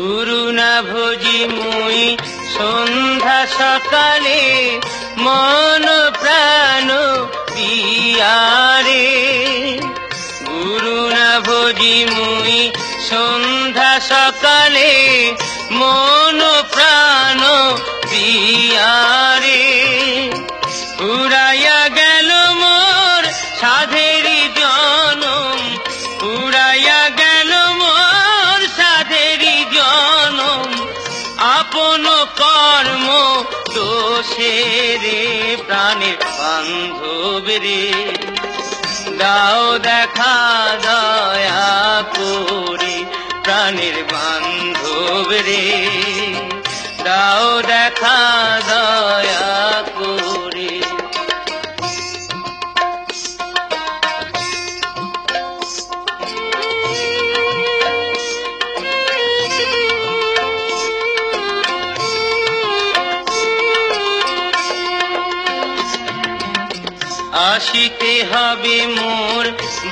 গুরু না ভজি মুই সন্ধ্যা সকালে মন প্রাণ পিয়ারে। গুরু না ভজি মুই সন্ধ্যা সকালে মন প্রাণ পিয়ারে। উড়াইয়া গেল মোর সাধেরি জনম, উড়াইয়া গেল মোর সাধেরি জনম, আপন কর্ম দোষে রে প্রাণের বান্ধব রে। দাও দেখা দয়া করে প্রাণের বান্ধব রে, দাও দেখা দয়া করে। আসিতে হবে মোর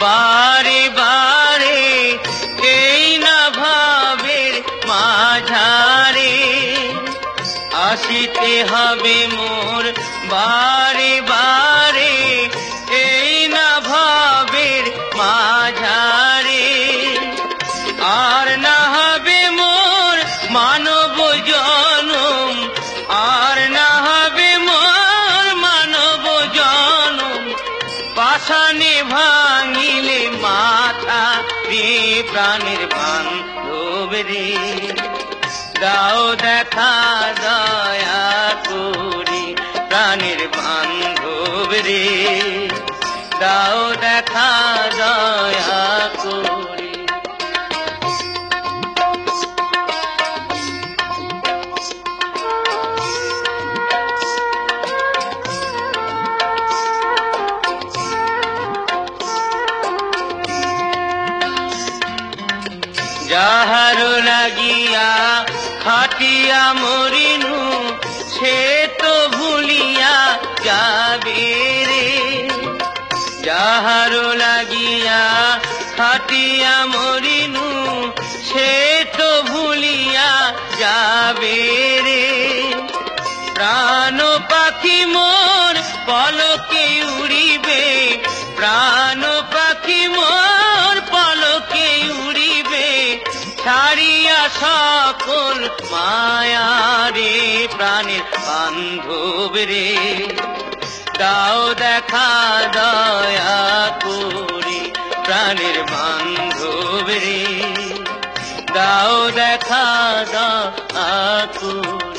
বারে বারে, এই না ভাবের মাঝারে। আসিতে হবে মোর বারে বারে, এই না ভাবের মাঝারে। আর না হবে মোর মানব জনম, আর না হবে মোর মানব জনম, পাষাণে ভাঙিলে মাথা রে প্রাণের বান্ধব রে। দাও দেখা দয়া করে প্রাণের বান্ধব রে, দাও দেখা দয়া করে। যাহার লাগিয়া খাটিয়া মরিনু, সে তো ভুলিয়া যাবে রে। যাহার লাগিয়া খাটিয়া মরিনু, সে তো ভুলিয়া যাবে রে। প্রাণ পাখি মোর পলকে উড়িবে, প্রাণ পাখি মোর পলকে উড়িবে, ছাড়িয়া সকল মায়া রে প্রাণের বান্ধব রে। দাও দেখা দয়া করে প্রাণের বান্ধব রে, দাও দেখা দয়া করে।